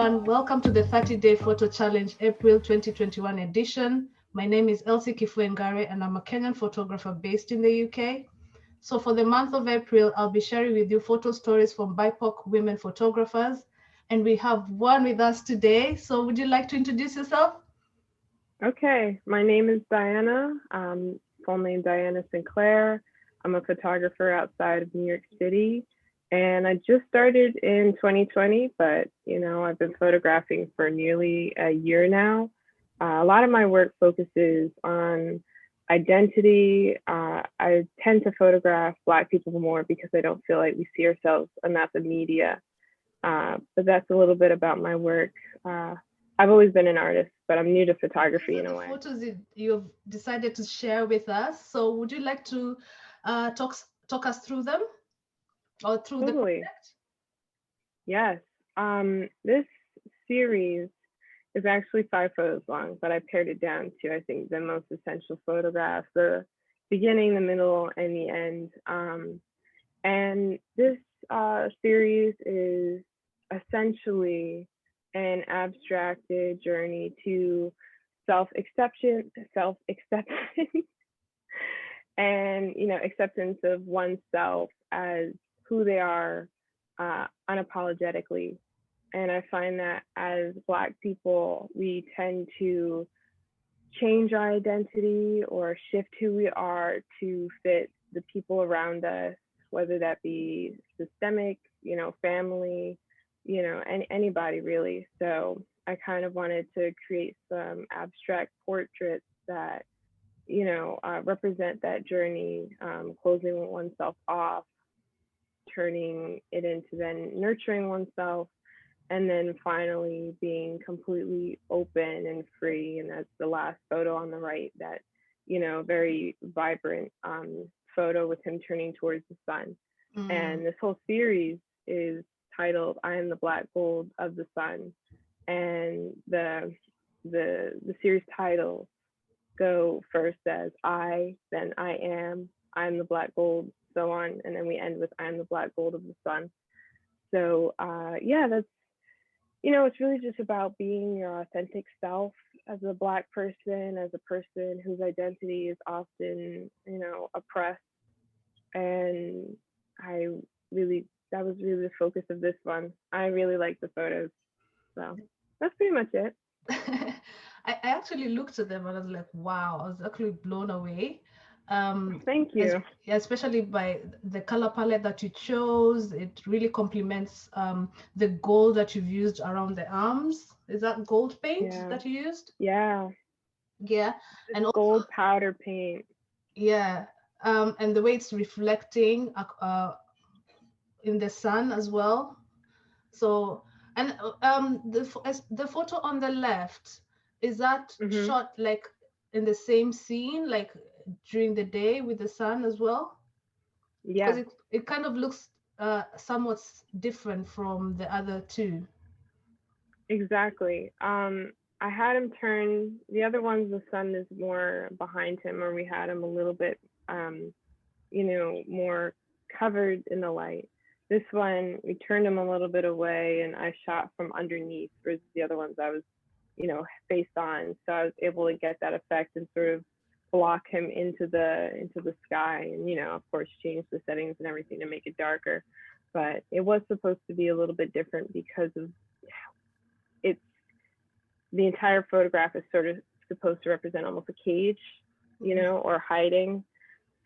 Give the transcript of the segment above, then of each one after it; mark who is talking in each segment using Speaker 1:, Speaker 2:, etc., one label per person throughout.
Speaker 1: everyone. Welcome to the 30-Day Photo Challenge April 2021 edition. My name is Elsie Kifuengare and I'm a Kenyan photographer based in the UK. So for the month of April, I'll be sharing with you photo stories from BIPOC women photographers. And we have one with us today. So would you like to introduce yourself?
Speaker 2: Okay, my name is Diana, full name Diana Sinclair. I'm a photographer outside of New York City, and I just started in 2020, but I've been photographing for nearly a year now. A lot of my work focuses on identity. I tend to photograph Black people more because I don't feel like we see ourselves enough in media. But that's a little bit about my work. I've always been an artist, but I'm new to photography in a way.
Speaker 1: Photos you've decided to share with us. So would you like to talk us through them or through the
Speaker 2: Totally.
Speaker 1: project?
Speaker 2: Yes. This series is actually 5 photos long, but I pared it down to, I think, the most essential photographs, the beginning, the middle, and the end. And this series is essentially an abstracted journey to self-acceptance, and acceptance of oneself as who they are unapologetically. And I find that as Black people, we tend to change our identity or shift who we are to fit the people around us, whether that be systemic, family, and anybody really. So I kind of wanted to create some abstract portraits that, represent that journey, closing oneself off, turning it into then nurturing oneself, and then finally being completely open and free. And that's the last photo on the right, that very vibrant photo with him turning towards the sun. And this whole series is titled "I Am the Black Gold of the Sun," and the series title go first as I, then I am the black gold, so on, and then we end with I am the black gold of the sun. So yeah, that's it's really just about being your authentic self as a Black person, as a person whose identity is often, oppressed. And I really, that was really the focus of this one. I really like the photos. So that's pretty much it.
Speaker 1: I actually looked at them and I was like, wow, I was actually blown away.
Speaker 2: Thank you.
Speaker 1: Especially by the color palette that you chose. It really complements the gold that you've used around the arms. Is that gold paint
Speaker 2: Yeah.
Speaker 1: that you used?
Speaker 2: Yeah.
Speaker 1: Yeah. And also,
Speaker 2: Gold powder paint.
Speaker 1: yeah. And the way it's reflecting in the sun as well. So, and the photo on the left, is that
Speaker 2: Mm-hmm.
Speaker 1: shot like in the same scene, like during the day with the sun as well? Because
Speaker 2: Yeah.
Speaker 1: it kind of looks somewhat different from the other two.
Speaker 2: Exactly. I had him turn the other ones. The sun is more behind him, or we had him a little bit, um, more covered in the light. This one, we turned him a little bit away, and I shot from underneath. Whereas the other ones, I was, face on, so I was able to get that effect and sort of block him into the sky, and of course, change the settings and everything to make it darker. But it was supposed to be a little bit different because of it's the entire photograph is sort of supposed to represent almost a cage, or hiding.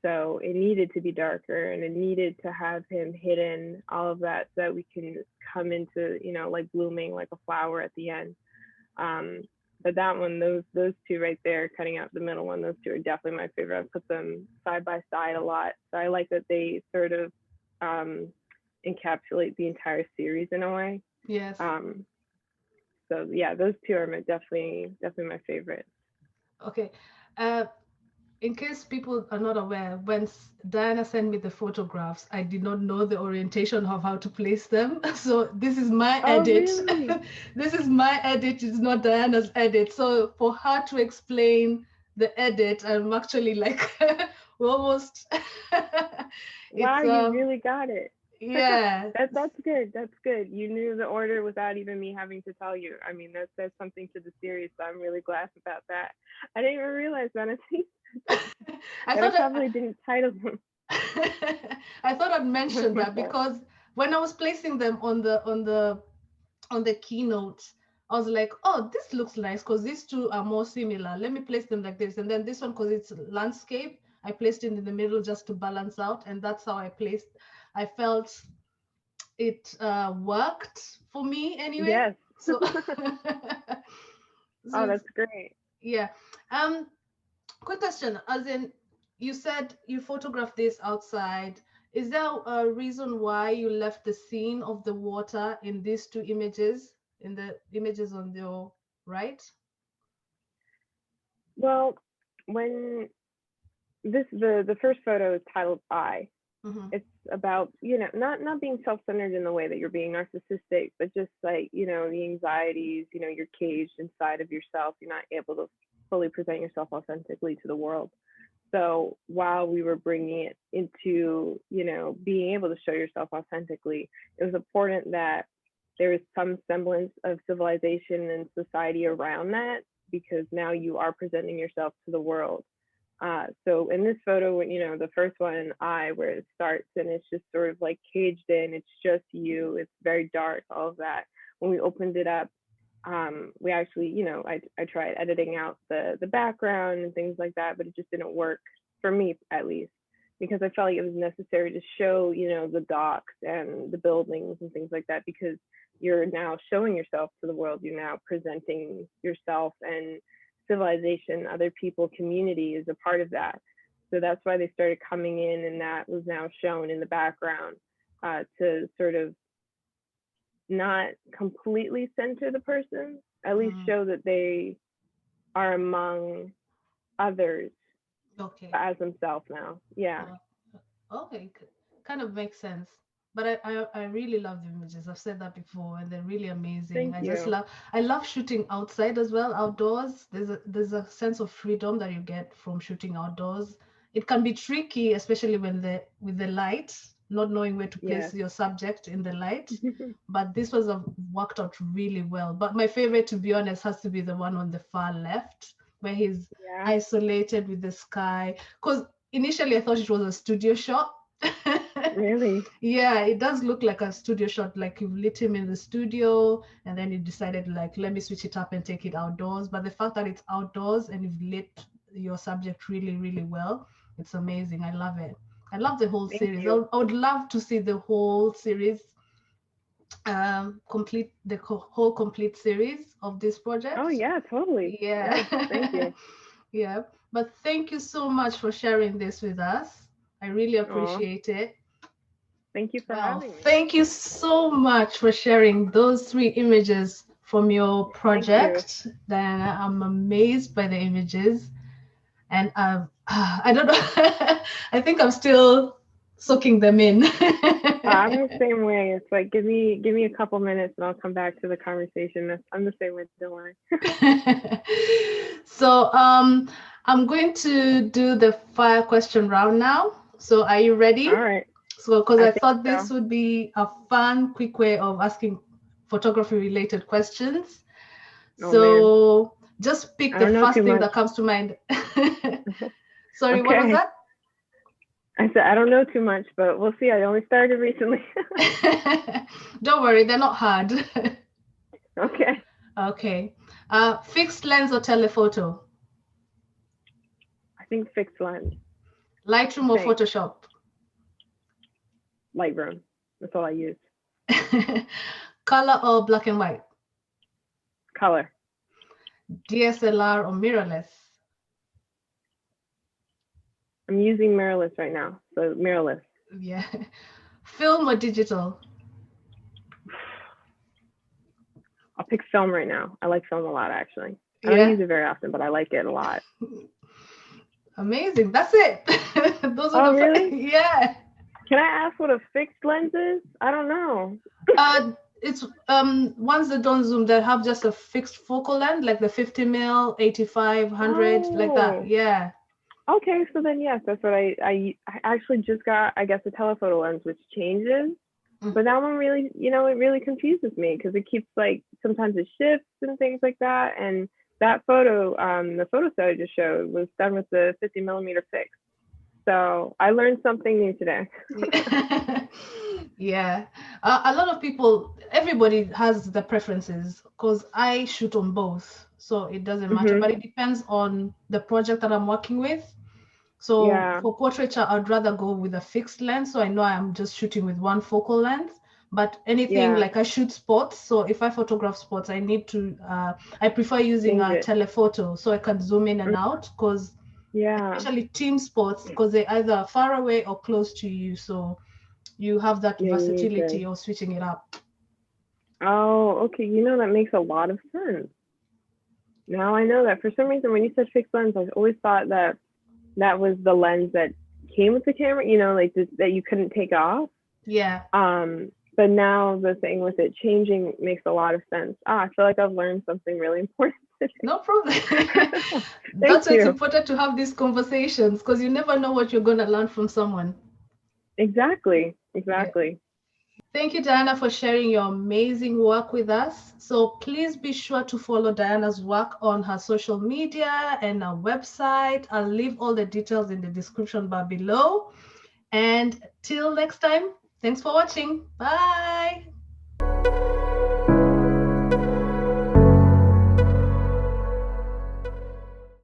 Speaker 2: So it needed to be darker, and it needed to have him hidden, all of that, so that we can come into, like blooming like a flower at the end. Um, but that one, those two right there, cutting out the middle one, those two are definitely my favorite. I've put them side by side a lot. So I like that they sort of encapsulate the entire series in a way.
Speaker 1: Yes.
Speaker 2: So yeah, those two are definitely my favorite.
Speaker 1: Okay. Uh, in case people are not aware, when Diana sent me the photographs, I did not know the orientation of how to place them. So this is my
Speaker 2: Oh,
Speaker 1: edit.
Speaker 2: really?
Speaker 1: This is my edit. It's not Diana's edit. So for her to explain the edit, I'm actually like, we're almost.
Speaker 2: Wow,
Speaker 1: It's
Speaker 2: you really got it.
Speaker 1: Yeah.
Speaker 2: That's good. That's good. You knew the order without even me having to tell you. I mean, that says something to the series, so I'm really glad about that. I didn't even realize, honestly,
Speaker 1: I
Speaker 2: that I
Speaker 1: thought
Speaker 2: probably didn't title them.
Speaker 1: I thought I'd mention
Speaker 2: My
Speaker 1: that
Speaker 2: fault.
Speaker 1: because when I was placing them on the keynote, I was like, oh, this looks nice because these two are more similar. Let me place them like this. And then this one, because it's landscape, I placed it in the middle just to balance out. And that's how I felt it worked for me anyway.
Speaker 2: Yes.
Speaker 1: So,
Speaker 2: Oh,
Speaker 1: so
Speaker 2: that's great.
Speaker 1: yeah. Um, Quick question, as in you said you photographed this outside. Is there a reason why you left the scene of the water in these two images, in the images on your right?
Speaker 2: Well, when the first photo is titled I,
Speaker 1: Mm-hmm.
Speaker 2: it's about, not being self-centered in the way that you're being narcissistic, but just like, the anxieties, you're caged inside of yourself, you're not able to fully present yourself authentically to the world. So while we were bringing it into, being able to show yourself authentically, it was important that there is some semblance of civilization and society around that, because now you are presenting yourself to the world. So in this photo, the first one, where it starts and it's just sort of like caged in, it's just you, it's very dark, all of that. When we opened it up, we actually, I tried editing out the background and things like that, but it just didn't work for me, at least, because I felt like it was necessary to show, the docks and the buildings and things like that, because you're now showing yourself to the world, you're now presenting yourself, and civilization, other people, community is a part of that. So that's why they started coming in, and that was now shown in the background, to sort of not completely center the person, at least
Speaker 1: Mm,
Speaker 2: show that they are among others
Speaker 1: okay.
Speaker 2: as themselves now. Yeah.
Speaker 1: Uh, okay. Kind of makes sense. But I really love the images. I've said that before, and they're really amazing.
Speaker 2: Thank you.
Speaker 1: I love shooting outside as well, outdoors. There's a sense of freedom that you get from shooting outdoors. It can be tricky, especially when the with the light, not knowing where to place
Speaker 2: Yes.
Speaker 1: your subject in the light. But this was worked out really well. But my favorite, to be honest, has to be the one on the far left, where he's
Speaker 2: Yeah.
Speaker 1: isolated with the sky. Because initially I thought it was a studio shot.
Speaker 2: Really.
Speaker 1: Yeah, it does look like a studio shot, like you've lit him in the studio and then you decided, like, let me switch it up and take it outdoors. But the fact that it's outdoors and you've lit your subject really, really well, it's amazing. I love it. I love the whole
Speaker 2: Thank
Speaker 1: series.
Speaker 2: you.
Speaker 1: I would love to see the whole series, complete whole complete series of this
Speaker 2: Oh
Speaker 1: project.
Speaker 2: yeah, totally. Yes. Thank
Speaker 1: Yeah.
Speaker 2: you.
Speaker 1: Yeah. But thank you so much for sharing this with us. I really
Speaker 2: Oh,
Speaker 1: appreciate it.
Speaker 2: thank you for
Speaker 1: Wow,
Speaker 2: having me.
Speaker 1: thank you so much for sharing those three images from your
Speaker 2: Thank you.
Speaker 1: project. Diana, I'm amazed by the images, and I don't know, I think I'm still soaking them in.
Speaker 2: I'm the same way. It's like give me a couple minutes and I'll come back to the conversation. I'm the same way. Don't worry.
Speaker 1: So, I'm going to do the fire question round now. So, are you
Speaker 2: All
Speaker 1: ready?
Speaker 2: right.
Speaker 1: So, because
Speaker 2: I
Speaker 1: I
Speaker 2: think
Speaker 1: thought this
Speaker 2: so.
Speaker 1: would be a fun, quick way of asking photography related questions.
Speaker 2: Oh man.
Speaker 1: So, just pick
Speaker 2: I
Speaker 1: the
Speaker 2: don't know too
Speaker 1: first thing
Speaker 2: much.
Speaker 1: that comes to mind. Sorry, what was
Speaker 2: Okay.
Speaker 1: that?
Speaker 2: I said I don't know too much, but we'll see. I only started recently.
Speaker 1: Don't worry, they're not hard.
Speaker 2: Okay.
Speaker 1: Okay. Fixed lens or telephoto?
Speaker 2: I think fixed lens.
Speaker 1: Lightroom or
Speaker 2: Thanks.
Speaker 1: Photoshop?
Speaker 2: Lightroom. That's all I use.
Speaker 1: Color or black and white?
Speaker 2: Color.
Speaker 1: DSLR or mirrorless?
Speaker 2: I'm using mirrorless right now. So mirrorless.
Speaker 1: Yeah. Film or digital?
Speaker 2: I'll pick film right now. I like film a lot actually. I don't
Speaker 1: Yeah.
Speaker 2: use it very often, but I like it a lot.
Speaker 1: Amazing. That's it. Those are
Speaker 2: Oh
Speaker 1: the
Speaker 2: really?
Speaker 1: yeah.
Speaker 2: Can I ask what a fixed lens is? I don't know.
Speaker 1: It's ones that don't zoom, that have just a fixed focal length, like the 50 mil, 85, 100, like that.
Speaker 2: Oh.
Speaker 1: Yeah.
Speaker 2: Okay, so then yes, that's what I actually just got, I guess, a telephoto lens, which changes. But that one really, it really confuses me because it keeps like sometimes it shifts and things like that. And that photo, the photo set I just showed was done with the 50mm fix. So I learned something new today.
Speaker 1: Yeah, a lot of people, everybody has the preferences because I shoot on both, so it doesn't matter, but it depends on the project that I'm working with. So for portraiture, I'd rather go with a fixed lens, so I know I'm just shooting with one focal length. But anything like I shoot spots, so if I photograph spots, I need to, I prefer using a telephoto so I can zoom in and out, because especially team spots, because they're either far away or close to you, so you have that versatility of switching it up.
Speaker 2: Oh, okay. That makes a lot of sense. Now I know that. For some reason, when you said fixed lens, I always thought that was the lens that came with the camera, like that you couldn't take off.
Speaker 1: Yeah.
Speaker 2: But now the thing with it changing makes a lot of sense. I feel like I've learned something really important today.
Speaker 1: No problem. That's why it's important to have these conversations, because you never know what you're going to learn from someone.
Speaker 2: Exactly.
Speaker 1: Yeah. Thank you, Diana, for sharing your amazing work with us. So please be sure to follow Diana's work on her social media and her website. I'll leave all the details in the description bar below. And till next time, thanks for watching. Bye.